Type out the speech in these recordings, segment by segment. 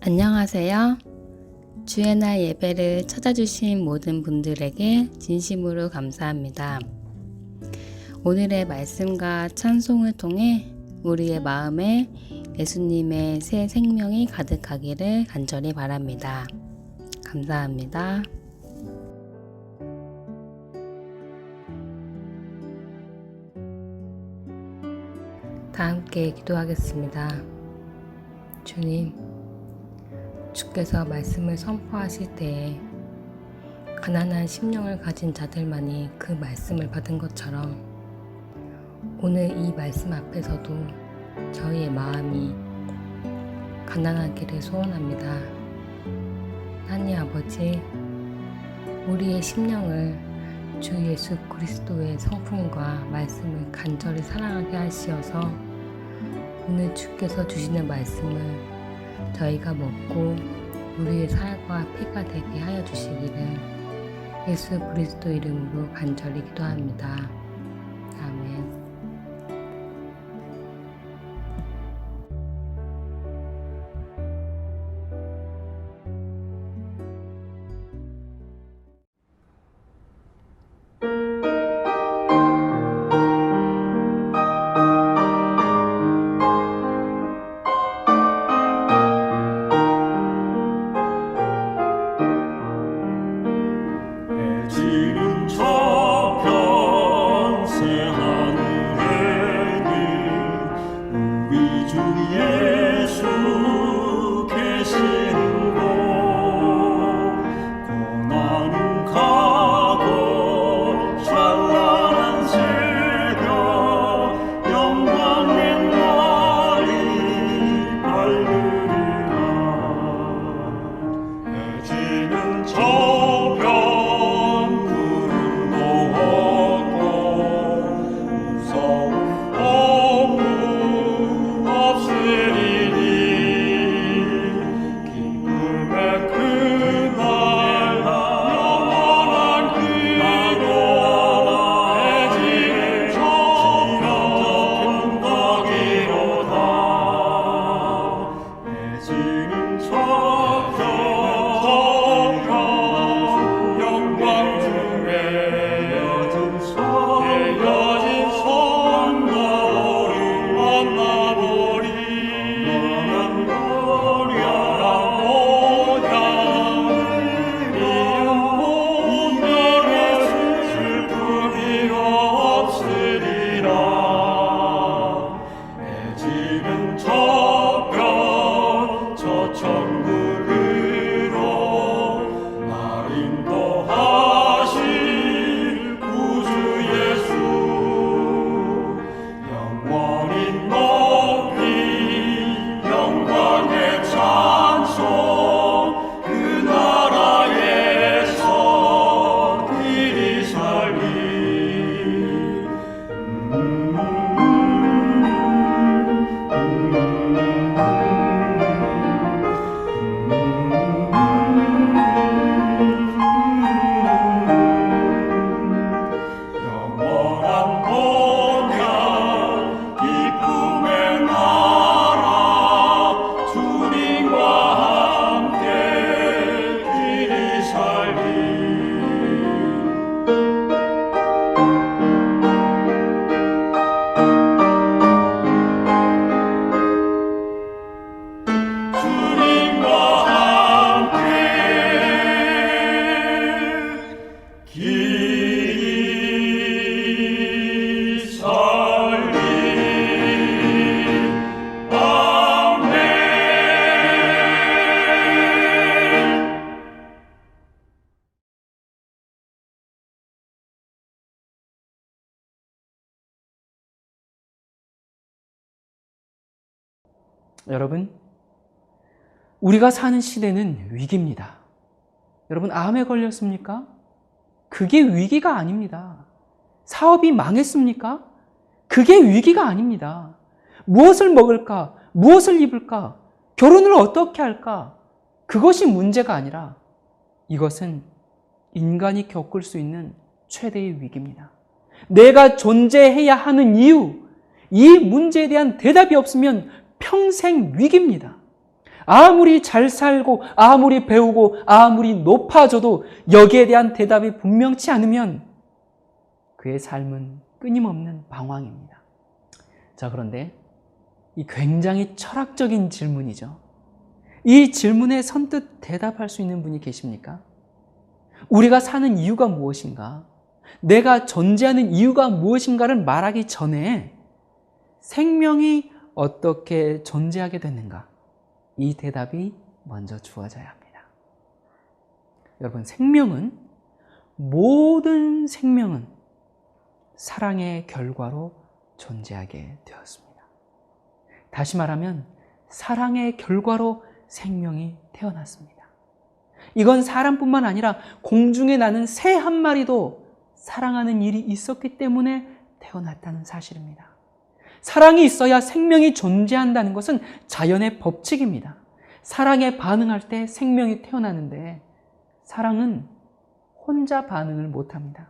안녕하세요. 주의 날 예배를 찾아주신 모든 분들에게 진심으로 감사합니다. 오늘의 말씀과 찬송을 통해 우리의 마음에 예수님의 새 생명이 가득하기를 간절히 바랍니다. 감사합니다. 다 함께 기도하겠습니다. 주님, 주께서 말씀을 선포하실 때에 가난한 심령을 가진 자들만이 그 말씀을 받은 것처럼 오늘 이 말씀 앞에서도 저희의 마음이 가난하기를 소원합니다. 하나님 아버지, 우리의 심령을 주 예수 그리스도의 성품과 말씀을 간절히 사랑하게 하시어서 오늘 주께서 주시는 말씀을 저희가 먹고 우리의 살과 피가 되게 하여 주시기를 예수 그리스도 이름으로 간절히 기도합니다. 아멘. 지금 저편 새 하늘에는 우리 주 예수 계시는 곳 고난은 가고 찬란한 새벽 영광의 날이 밝으리라. 해지는 저편 여러분, 우리가 사는 시대는 위기입니다. 여러분, 암에 걸렸습니까? 그게 위기가 아닙니다. 사업이 망했습니까? 그게 위기가 아닙니다. 무엇을 먹을까? 무엇을 입을까? 결혼을 어떻게 할까? 그것이 문제가 아니라 이것은 인간이 겪을 수 있는 최대의 위기입니다. 내가 존재해야 하는 이유, 이 문제에 대한 대답이 없으면 평생 위기입니다. 아무리 잘 살고 아무리 배우고 아무리 높아져도 여기에 대한 대답이 분명치 않으면 그의 삶은 끊임없는 방황입니다. 자, 그런데 이 굉장히 철학적인 질문이죠. 이 질문에 선뜻 대답할 수 있는 분이 계십니까? 우리가 사는 이유가 무엇인가? 내가 존재하는 이유가 무엇인가를 말하기 전에 생명이 어떻게 존재하게 됐는가? 이 대답이 먼저 주어져야 합니다. 여러분, 모든 생명은 사랑의 결과로 존재하게 되었습니다. 다시 말하면 사랑의 결과로 생명이 태어났습니다. 이건 사람뿐만 아니라 공중에 나는 새 한 마리도 사랑하는 일이 있었기 때문에 태어났다는 사실입니다. 사랑이 있어야 생명이 존재한다는 것은 자연의 법칙입니다. 사랑에 반응할 때 생명이 태어나는데 사랑은 혼자 반응을 못합니다.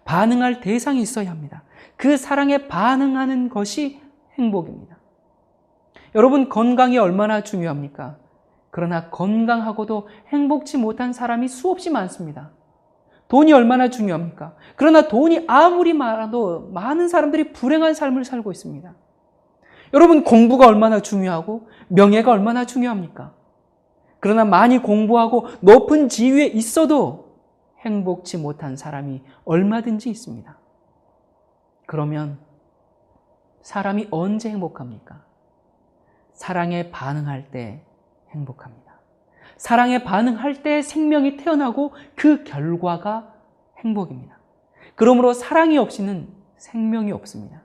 반응할 대상이 있어야 합니다. 그 사랑에 반응하는 것이 행복입니다. 여러분, 건강이 얼마나 중요합니까? 그러나 건강하고도 행복치 못한 사람이 수없이 많습니다. 돈이 얼마나 중요합니까? 그러나 돈이 아무리 많아도 많은 사람들이 불행한 삶을 살고 있습니다. 여러분, 공부가 얼마나 중요하고 명예가 얼마나 중요합니까? 그러나 많이 공부하고 높은 지위에 있어도 행복치 못한 사람이 얼마든지 있습니다. 그러면 사람이 언제 행복합니까? 사랑에 반응할 때 행복합니다. 사랑에 반응할 때 생명이 태어나고 그 결과가 행복입니다. 그러므로 사랑이 없이는 생명이 없습니다.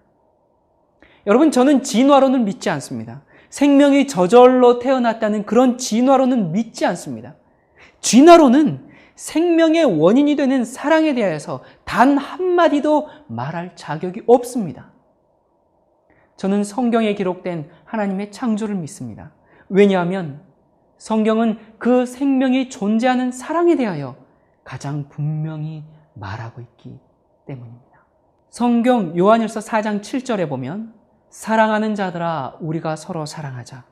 여러분, 저는 진화론을 믿지 않습니다. 생명이 저절로 태어났다는 그런 진화론은 믿지 않습니다. 진화론은 생명의 원인이 되는 사랑에 대해서 단 한마디도 말할 자격이 없습니다. 저는 성경에 기록된 하나님의 창조를 믿습니다. 왜냐하면 성경은 그 생명이 존재하는 사랑에 대하여 가장 분명히 말하고 있기 때문입니다. 성경 요한일서 4장 7절에 보면 사랑하는 자들아 우리가 서로 사랑하자.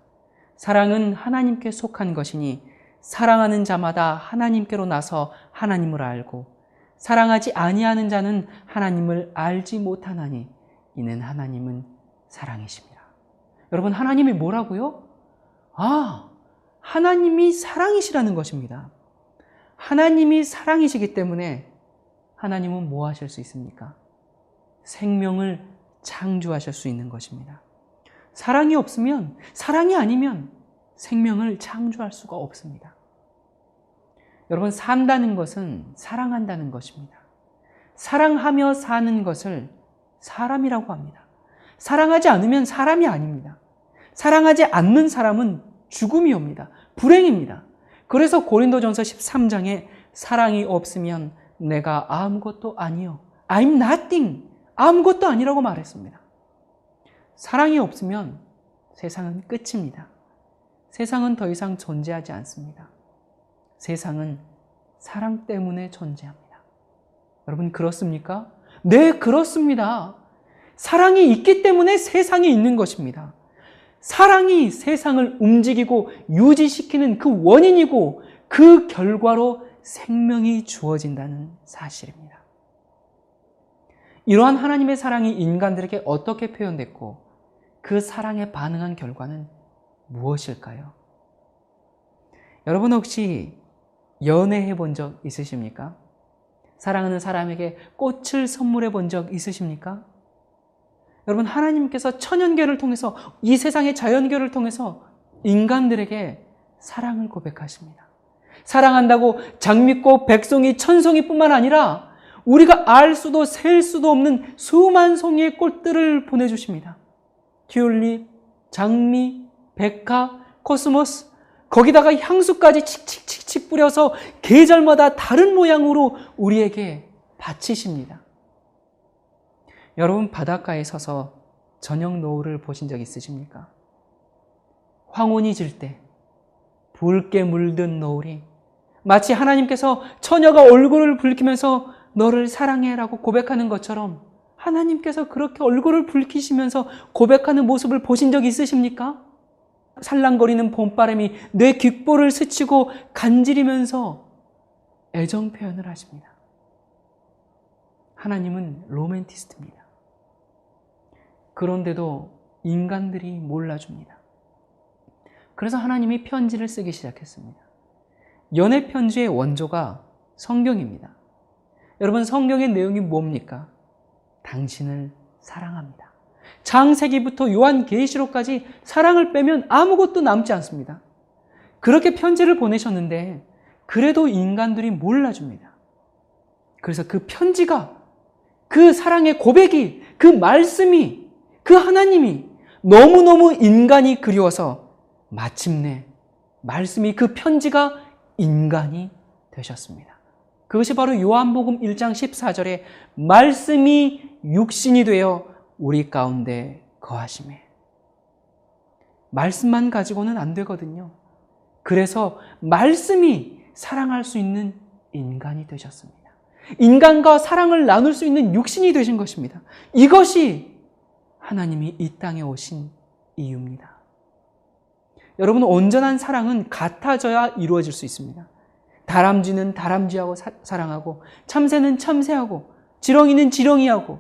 사랑은 하나님께 속한 것이니 사랑하는 자마다 하나님께로 나서 하나님을 알고 사랑하지 아니하는 자는 하나님을 알지 못하나니 이는 하나님은 사랑이십니다. 여러분, 하나님이 뭐라고요? 하나님이 사랑이시라는 것입니다. 하나님이 사랑이시기 때문에 하나님은 뭐 하실 수 있습니까? 생명을 창조하실 수 있는 것입니다. 사랑이 없으면, 사랑이 아니면 생명을 창조할 수가 없습니다. 여러분, 산다는 것은 사랑한다는 것입니다. 사랑하며 사는 것을 사람이라고 합니다. 사랑하지 않으면 사람이 아닙니다. 사랑하지 않는 사람은 죽음이 옵니다. 불행입니다. 그래서 고린도전서 13장에 사랑이 없으면 내가 아무것도 아니요. I'm nothing. 아무것도 아니라고 말했습니다. 사랑이 없으면 세상은 끝입니다. 세상은 더 이상 존재하지 않습니다. 세상은 사랑 때문에 존재합니다. 여러분, 그렇습니까? 네, 그렇습니다. 사랑이 있기 때문에 세상이 있는 것입니다. 사랑이 세상을 움직이고 유지시키는 그 원인이고 그 결과로 생명이 주어진다는 사실입니다. 이러한 하나님의 사랑이 인간들에게 어떻게 표현됐고 그 사랑에 반응한 결과는 무엇일까요? 여러분, 혹시 연애해 본 적 있으십니까? 사랑하는 사람에게 꽃을 선물해 본 적 있으십니까? 여러분, 하나님께서 천연계를 통해서, 이 세상의 자연계를 통해서 인간들에게 사랑을 고백하십니다. 사랑한다고 장미꽃, 백송이, 천송이 뿐만 아니라 우리가 알 수도 셀 수도 없는 수만 송이의 꽃들을 보내주십니다. 튤립, 장미, 백화, 코스모스, 거기다가 향수까지 칙칙칙칙 뿌려서 계절마다 다른 모양으로 우리에게 바치십니다. 여러분, 바닷가에 서서 저녁 노을을 보신 적 있으십니까? 황혼이 질 때 붉게 물든 노을이 마치 하나님께서 처녀가 얼굴을 붉히면서 너를 사랑해라고 고백하는 것처럼 하나님께서 그렇게 얼굴을 붉히시면서 고백하는 모습을 보신 적 있으십니까? 살랑거리는 봄바람이 내 귓볼을 스치고 간지리면서 애정 표현을 하십니다. 하나님은 로맨티스트입니다. 그런데도 인간들이 몰라줍니다. 그래서 하나님이 편지를 쓰기 시작했습니다. 연애 편지의 원조가 성경입니다. 여러분, 성경의 내용이 뭡니까? 당신을 사랑합니다. 창세기부터 요한계시록까지 사랑을 빼면 아무것도 남지 않습니다. 그렇게 편지를 보내셨는데 그래도 인간들이 몰라줍니다. 그래서 그 편지가, 그 사랑의 고백이, 그 말씀이, 그 하나님이 너무너무 인간이 그리워서 마침내 말씀이, 그 편지가 인간이 되셨습니다. 그것이 바로 요한복음 1장 14절에 말씀이 육신이 되어 우리 가운데 거하시매. 말씀만 가지고는 안 되거든요. 그래서 말씀이 사랑할 수 있는 인간이 되셨습니다. 인간과 사랑을 나눌 수 있는 육신이 되신 것입니다. 이것이 하나님이 이 땅에 오신 이유입니다. 여러분, 온전한 사랑은 같아져야 이루어질 수 있습니다. 다람쥐는 다람쥐하고 사랑하고, 참새는 참새하고, 지렁이는 지렁이하고.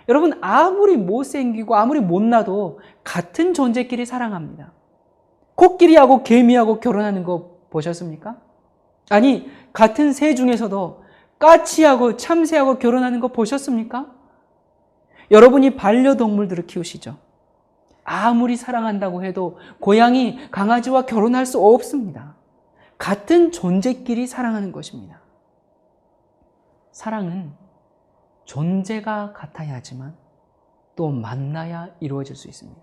여러분, 아무리 못생기고 아무리 못나도 같은 존재끼리 사랑합니다. 코끼리하고 개미하고 결혼하는 거 보셨습니까? 아니, 같은 새 중에서도 까치하고 참새하고 결혼하는 거 보셨습니까? 여러분이 반려동물들을 키우시죠. 아무리 사랑한다고 해도 고양이, 강아지와 결혼할 수 없습니다. 같은 존재끼리 사랑하는 것입니다. 사랑은 존재가 같아야지만 또 만나야 이루어질 수 있습니다.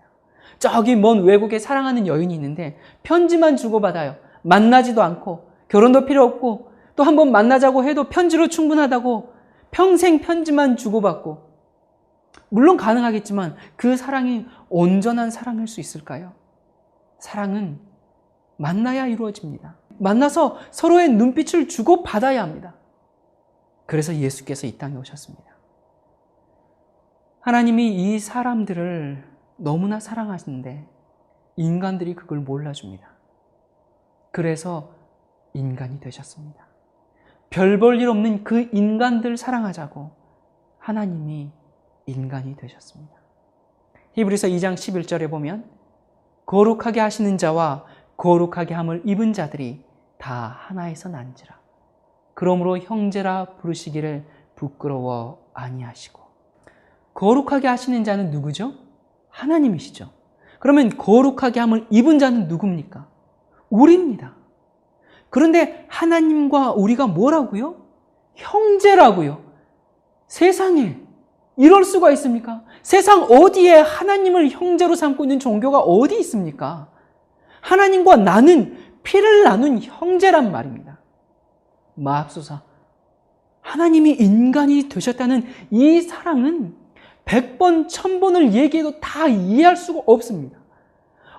저기 먼 외국에 사랑하는 여인이 있는데 편지만 주고받아요. 만나지도 않고 결혼도 필요 없고 또 한번 만나자고 해도 편지로 충분하다고 평생 편지만 주고받고. 물론 가능하겠지만 그 사랑이 온전한 사랑일 수 있을까요? 사랑은 만나야 이루어집니다. 만나서 서로의 눈빛을 주고받아야 합니다. 그래서 예수께서 이 땅에 오셨습니다. 하나님이 이 사람들을 너무나 사랑하시는데 인간들이 그걸 몰라줍니다. 그래서 인간이 되셨습니다. 별 볼 일 없는 그 인간들 사랑하자고 하나님이 인간이 되셨습니다. 히브리서 2장 11절에 보면 거룩하게 하시는 자와 거룩하게 함을 입은 자들이 다 하나에서 난지라. 그러므로 형제라 부르시기를 부끄러워 아니하시고. 거룩하게 하시는 자는 누구죠? 하나님이시죠. 그러면 거룩하게 함을 입은 자는 누굽니까? 우리입니다. 그런데 하나님과 우리가 뭐라고요? 형제라고요. 세상에 이럴 수가 있습니까? 세상 어디에 하나님을 형제로 삼고 있는 종교가 어디 있습니까? 하나님과 나는 피를 나눈 형제란 말입니다. 마합소사, 하나님이 인간이 되셨다는 이 사랑은 100번, 1000번을 얘기해도 다 이해할 수가 없습니다.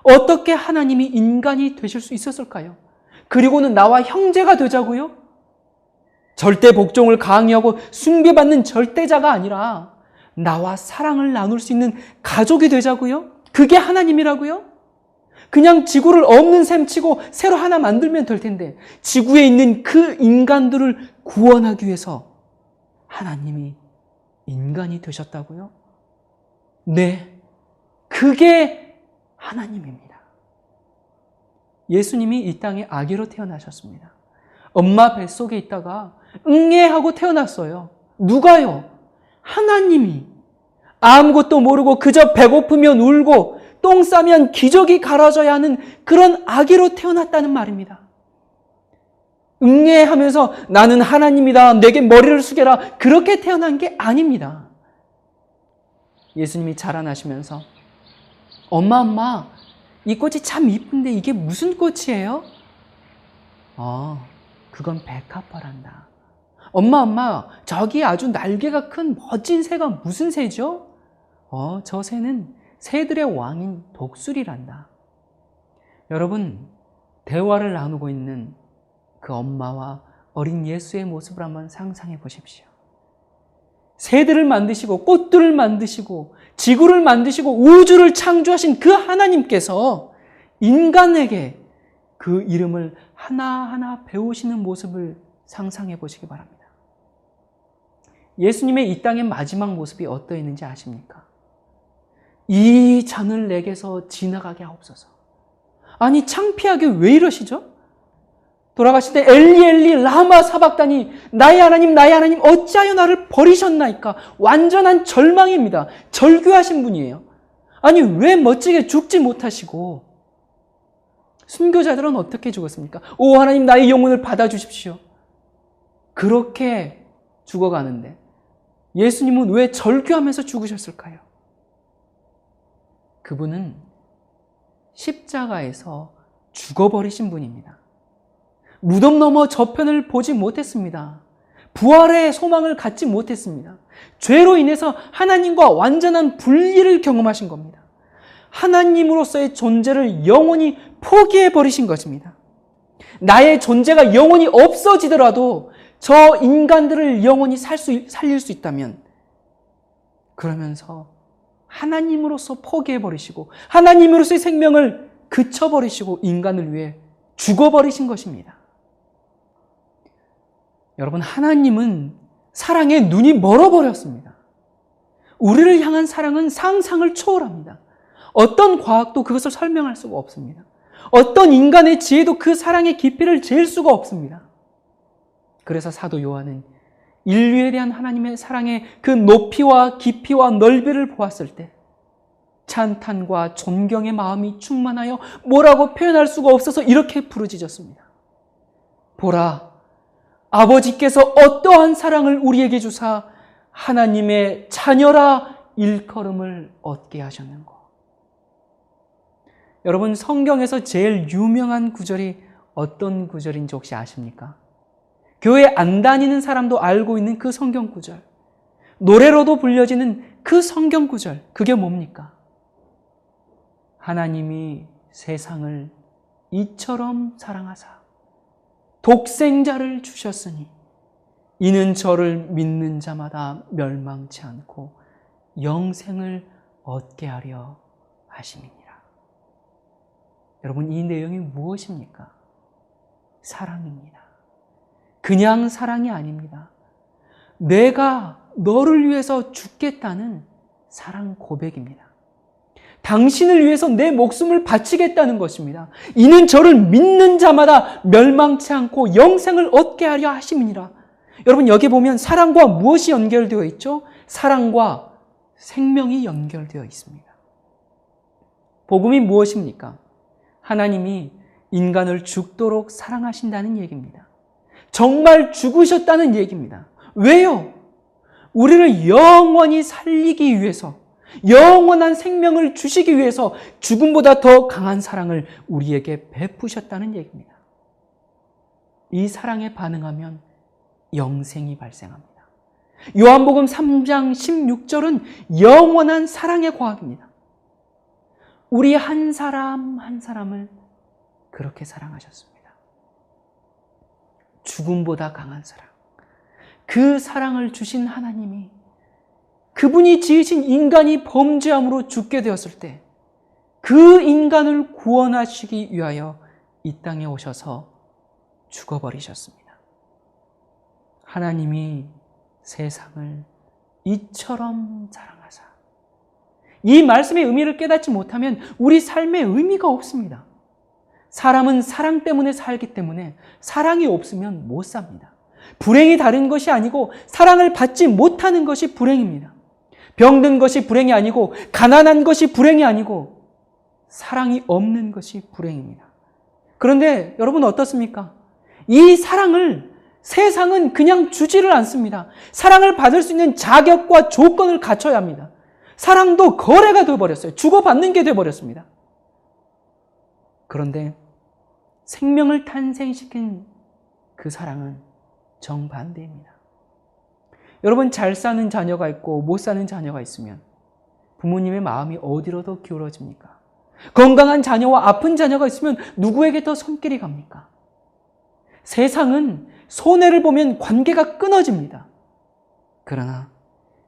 어떻게 하나님이 인간이 되실 수 있었을까요? 그리고는 나와 형제가 되자고요? 절대 복종을 강요하고 숭배받는 절대자가 아니라 나와 사랑을 나눌 수 있는 가족이 되자고요? 그게 하나님이라고요? 그냥 지구를 없는 셈 치고 새로 하나 만들면 될 텐데 지구에 있는 그 인간들을 구원하기 위해서 하나님이 인간이 되셨다고요? 네, 그게 하나님입니다. 예수님이 이 땅에 아기로 태어나셨습니다. 엄마 뱃속에 있다가 응애하고 태어났어요. 누가요? 하나님이. 아무것도 모르고 그저 배고프면 울고 똥 싸면 기저귀 갈아줘야 하는 그런 아기로 태어났다는 말입니다. 응애하면서 나는 하나님이다, 내게 머리를 숙여라, 그렇게 태어난 게 아닙니다. 예수님이 자라나시면서 엄마, 이 꽃이 참 이쁜데 이게 무슨 꽃이에요? 그건 백합화란다. 엄마, 저기 아주 날개가 큰 멋진 새가 무슨 새죠? 저 새는 새들의 왕인 독수리란다. 여러분, 대화를 나누고 있는 그 엄마와 어린 예수의 모습을 한번 상상해 보십시오. 새들을 만드시고 꽃들을 만드시고 지구를 만드시고 우주를 창조하신 그 하나님께서 인간에게 그 이름을 하나하나 배우시는 모습을 상상해 보시기 바랍니다. 예수님의 이 땅의 마지막 모습이 어떠했는지 아십니까? 이 잔을 내게서 지나가게 하옵소서. 아니, 창피하게 왜 이러시죠? 돌아가실 때 엘리 엘리 라마 사박다니, 나의 하나님 어찌하여 나를 버리셨나이까? 완전한 절망입니다. 절규하신 분이에요. 아니, 왜 멋지게 죽지 못하시고, 순교자들은 어떻게 죽었습니까? 오 하나님, 나의 영혼을 받아주십시오. 그렇게 죽어가는데 예수님은 왜 절규하면서 죽으셨을까요? 그분은 십자가에서 죽어버리신 분입니다. 무덤 너머 저편을 보지 못했습니다. 부활의 소망을 갖지 못했습니다. 죄로 인해서 하나님과 완전한 분리를 경험하신 겁니다. 하나님으로서의 존재를 영원히 포기해버리신 것입니다. 나의 존재가 영원히 없어지더라도 저 인간들을 영원히 살릴 수 있다면, 그러면서 하나님으로서 포기해버리시고 하나님으로서의 생명을 그쳐버리시고 인간을 위해 죽어버리신 것입니다. 여러분, 하나님은 사랑에 눈이 멀어버렸습니다. 우리를 향한 사랑은 상상을 초월합니다. 어떤 과학도 그것을 설명할 수가 없습니다. 어떤 인간의 지혜도 그 사랑의 깊이를 잴 수가 없습니다. 그래서 사도 요한은 인류에 대한 하나님의 사랑의 그 높이와 깊이와 넓이를 보았을 때 찬탄과 존경의 마음이 충만하여 뭐라고 표현할 수가 없어서 이렇게 부르짖었습니다. 보라, 아버지께서 어떠한 사랑을 우리에게 주사 하나님의 자녀라 일컬음을 얻게 하셨는고. 여러분, 성경에서 제일 유명한 구절이 어떤 구절인지 혹시 아십니까? 교회 안 다니는 사람도 알고 있는 그 성경 구절, 노래로도 불려지는 그 성경 구절, 그게 뭡니까? 하나님이 세상을 이처럼 사랑하사 독생자를 주셨으니 이는 저를 믿는 자마다 멸망치 않고 영생을 얻게 하려 하심이니라. 여러분, 이 내용이 무엇입니까? 사랑입니다. 그냥 사랑이 아닙니다. 내가 너를 위해서 죽겠다는 사랑 고백입니다. 당신을 위해서 내 목숨을 바치겠다는 것입니다. 이는 저를 믿는 자마다 멸망치 않고 영생을 얻게 하려 하심이니라. 여러분, 여기 보면 사랑과 무엇이 연결되어 있죠? 사랑과 생명이 연결되어 있습니다. 복음이 무엇입니까? 하나님이 인간을 죽도록 사랑하신다는 얘기입니다. 정말 죽으셨다는 얘기입니다. 왜요? 우리를 영원히 살리기 위해서, 영원한 생명을 주시기 위해서 죽음보다 더 강한 사랑을 우리에게 베푸셨다는 얘기입니다. 이 사랑에 반응하면 영생이 발생합니다. 요한복음 3장 16절은 영원한 사랑의 과학입니다. 우리 한 사람 한 사람을 그렇게 사랑하셨습니다. 죽음보다 강한 사랑. 그 사랑을 주신 하나님이 그분이 지으신 인간이 범죄함으로 죽게 되었을 때 그 인간을 구원하시기 위하여 이 땅에 오셔서 죽어버리셨습니다. 하나님이 세상을 이처럼 사랑하사. 이 말씀의 의미를 깨닫지 못하면 우리 삶에 의미가 없습니다. 사람은 사랑 때문에 살기 때문에 사랑이 없으면 못 삽니다. 불행이 다른 것이 아니고 사랑을 받지 못하는 것이 불행입니다. 병든 것이 불행이 아니고 가난한 것이 불행이 아니고 사랑이 없는 것이 불행입니다. 그런데 여러분 어떻습니까? 이 사랑을 세상은 그냥 주지를 않습니다. 사랑을 받을 수 있는 자격과 조건을 갖춰야 합니다. 사랑도 거래가 되어버렸어요. 주고받는 게 되어버렸습니다. 그런데 생명을 탄생시킨 그 사랑은 정반대입니다. 여러분, 잘 사는 자녀가 있고 못 사는 자녀가 있으면 부모님의 마음이 어디로 더 기울어집니까? 건강한 자녀와 아픈 자녀가 있으면 누구에게 더 손길이 갑니까? 세상은 손해를 보면 관계가 끊어집니다. 그러나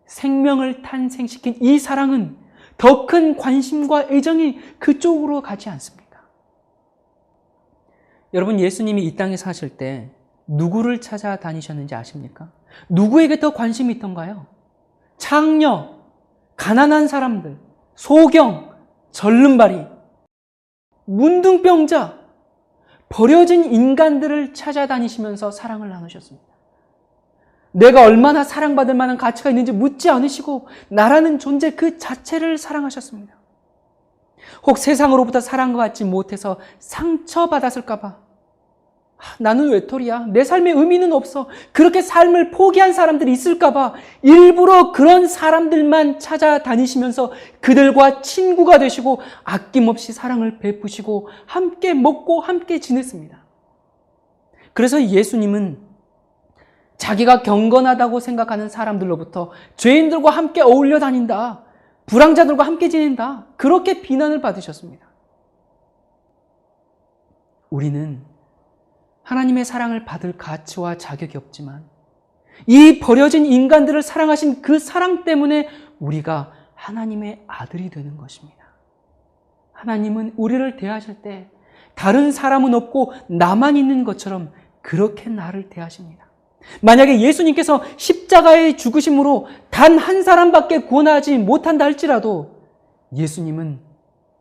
생명을 탄생시킨 이 사랑은 더 큰 관심과 애정이 그쪽으로 가지 않습니까? 여러분, 예수님이 이 땅에 사실 때 누구를 찾아다니셨는지 아십니까? 누구에게 더 관심이 있던가요? 창녀, 가난한 사람들, 소경, 절름발이, 문둥병자, 버려진 인간들을 찾아다니시면서 사랑을 나누셨습니다. 내가 얼마나 사랑받을 만한 가치가 있는지 묻지 않으시고 나라는 존재 그 자체를 사랑하셨습니다. 혹 세상으로부터 사랑과 받지 못해서 상처받았을까 봐, 나는 외톨이야, 내 삶에 의미는 없어, 그렇게 삶을 포기한 사람들이 있을까 봐 일부러 그런 사람들만 찾아다니시면서 그들과 친구가 되시고 아낌없이 사랑을 베푸시고 함께 먹고 함께 지냈습니다. 그래서 예수님은 자기가 경건하다고 생각하는 사람들로부터 죄인들과 함께 어울려 다닌다, 불황자들과 함께 지낸다, 그렇게 비난을 받으셨습니다. 우리는 하나님의 사랑을 받을 가치와 자격이 없지만 이 버려진 인간들을 사랑하신 그 사랑 때문에 우리가 하나님의 아들이 되는 것입니다. 하나님은 우리를 대하실 때 다른 사람은 없고 나만 있는 것처럼 그렇게 나를 대하십니다. 만약에 예수님께서 십자가의 죽으심으로 단 한 사람밖에 구원하지 못한다 할지라도 예수님은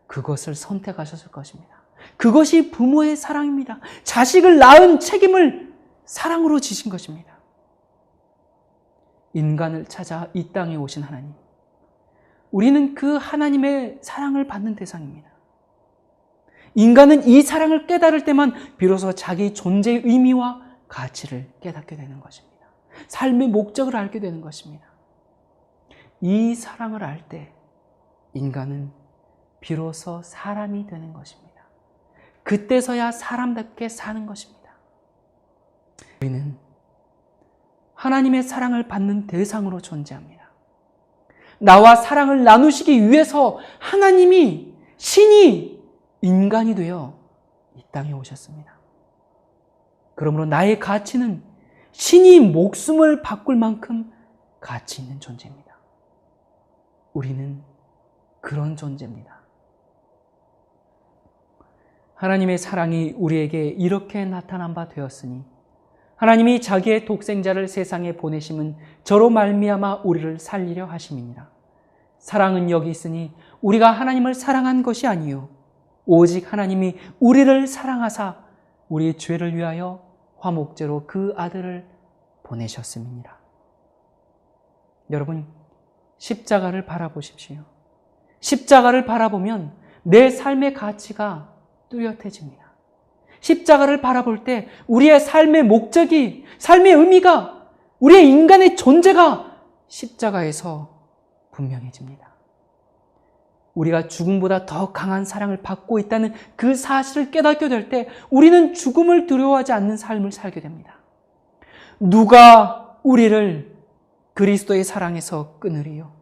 그것을 선택하셨을 것입니다. 그것이 부모의 사랑입니다. 자식을 낳은 책임을 사랑으로 지신 것입니다. 인간을 찾아 이 땅에 오신 하나님, 우리는 그 하나님의 사랑을 받는 대상입니다. 인간은 이 사랑을 깨달을 때만 비로소 자기 존재의 의미와 가치를 깨닫게 되는 것입니다. 삶의 목적을 알게 되는 것입니다. 이 사랑을 알 때 인간은 비로소 사람이 되는 것입니다. 그때서야 사람답게 사는 것입니다. 우리는 하나님의 사랑을 받는 대상으로 존재합니다. 나와 사랑을 나누시기 위해서 하나님이, 신이 인간이 되어 이 땅에 오셨습니다. 그러므로 나의 가치는 신이 목숨을 바꿀 만큼 가치 있는 존재입니다. 우리는 그런 존재입니다. 하나님의 사랑이 우리에게 이렇게 나타난 바 되었으니 하나님이 자기의 독생자를 세상에 보내심은 저로 말미암아 우리를 살리려 하심이니라. 사랑은 여기 있으니 우리가 하나님을 사랑한 것이 아니요 오직 하나님이 우리를 사랑하사 우리의 죄를 위하여 화목제로 그 아들을 보내셨음이니라. 여러분, 십자가를 바라보십시오. 십자가를 바라보면 내 삶의 가치가 뚜렷해집니다. 십자가를 바라볼 때 우리의 삶의 목적이, 삶의 의미가, 우리의 인간의 존재가 십자가에서 분명해집니다. 우리가 죽음보다 더 강한 사랑을 받고 있다는 그 사실을 깨닫게 될 때 우리는 죽음을 두려워하지 않는 삶을 살게 됩니다. 누가 우리를 그리스도의 사랑에서 끊으리요?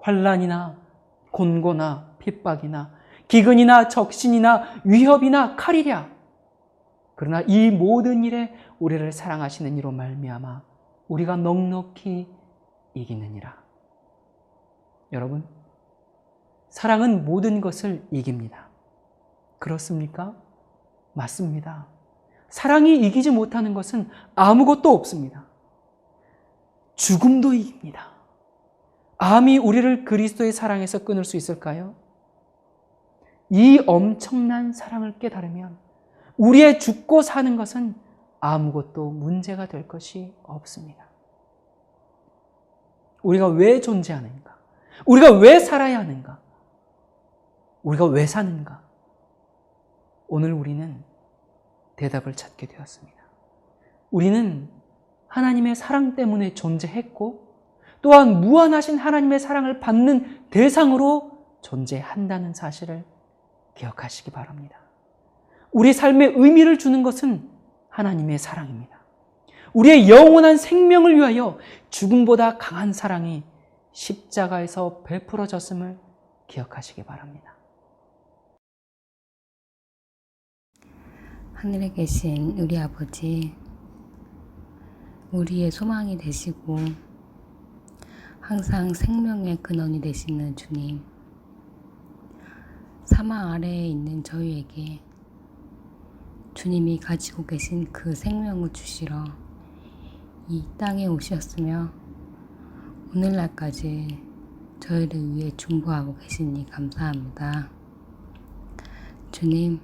환난이나 곤고나 핍박이나 기근이나 적신이나 위협이나 칼이랴. 그러나 이 모든 일에 우리를 사랑하시는 이로 말미암아 우리가 넉넉히 이기느니라. 여러분, 사랑은 모든 것을 이깁니다. 그렇습니까? 맞습니다. 사랑이 이기지 못하는 것은 아무것도 없습니다. 죽음도 이깁니다. 암이 우리를 그리스도의 사랑에서 끊을 수 있을까요? 이 엄청난 사랑을 깨달으면 우리의 죽고 사는 것은 아무것도 문제가 될 것이 없습니다. 우리가 왜 존재하는가? 우리가 왜 살아야 하는가? 우리가 왜 사는가? 오늘 우리는 대답을 찾게 되었습니다. 우리는 하나님의 사랑 때문에 존재했고 또한 무한하신 하나님의 사랑을 받는 대상으로 존재한다는 사실을 기억하시기 바랍니다. 우리 삶에 의미를 주는 것은 하나님의 사랑입니다. 우리의 영원한 생명을 위하여 죽음보다 강한 사랑이 십자가에서 베풀어졌음을 기억하시기 바랍니다. 하늘에 계신 우리 아버지, 우리의 소망이 되시고 항상 생명의 근원이 되시는 주님, 사망 아래에 있는 저희에게 주님이 가지고 계신 그 생명을 주시러 이 땅에 오셨으며 오늘날까지 저희를 위해 중보하고 계시니 감사합니다. 주님,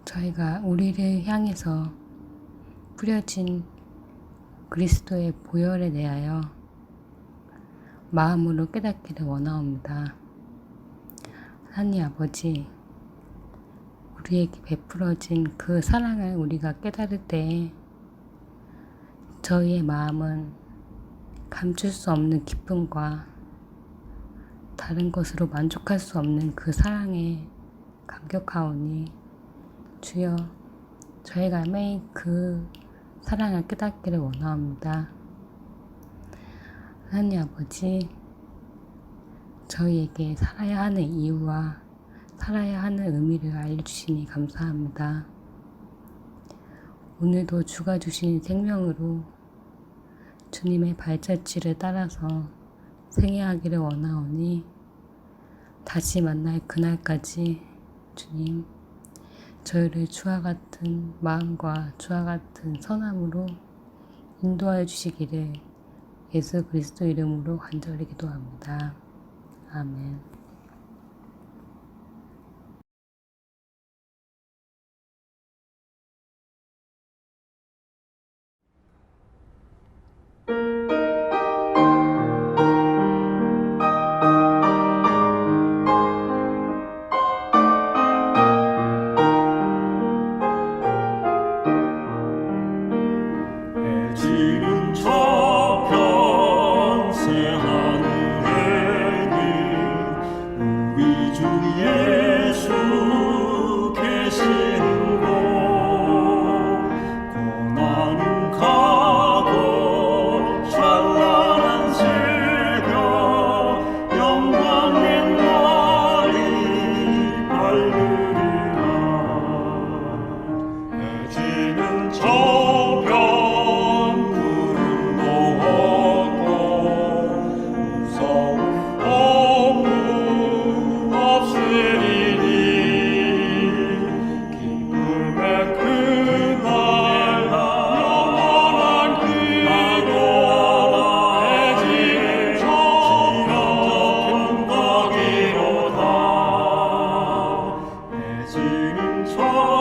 저희가 우리를 향해서 뿌려진 그리스도의 보혈에 대하여 마음으로 깨닫기를 원하옵니다. 하나님 아버지, 우리에게 베풀어진 그 사랑을 우리가 깨달을 때 저희의 마음은 감출 수 없는 기쁨과 다른 것으로 만족할 수 없는 그 사랑에 감격하오니 주여, 저희가 매일 그 사랑을 깨닫기를 원하옵니다. 하나님 아버지, 저희에게 살아야 하는 이유와 살아야 하는 의미를 알려주시니 감사합니다. 오늘도 주가 주신 생명으로 주님의 발자취를 따라서 생애하기를 원하오니 다시 만날 그날까지 주님, 저희를 주와 같은 마음과 주와 같은 선함으로 인도하여 주시기를 예수 그리스도 이름으로 간절히 기도합니다. 아멘. 지는 저편 새 하늘에는 우리 주 예수 계시는 곳 고난은 가고 찬란한 새벽 영광의 날이 밝으리라 해지는 저편 지는 저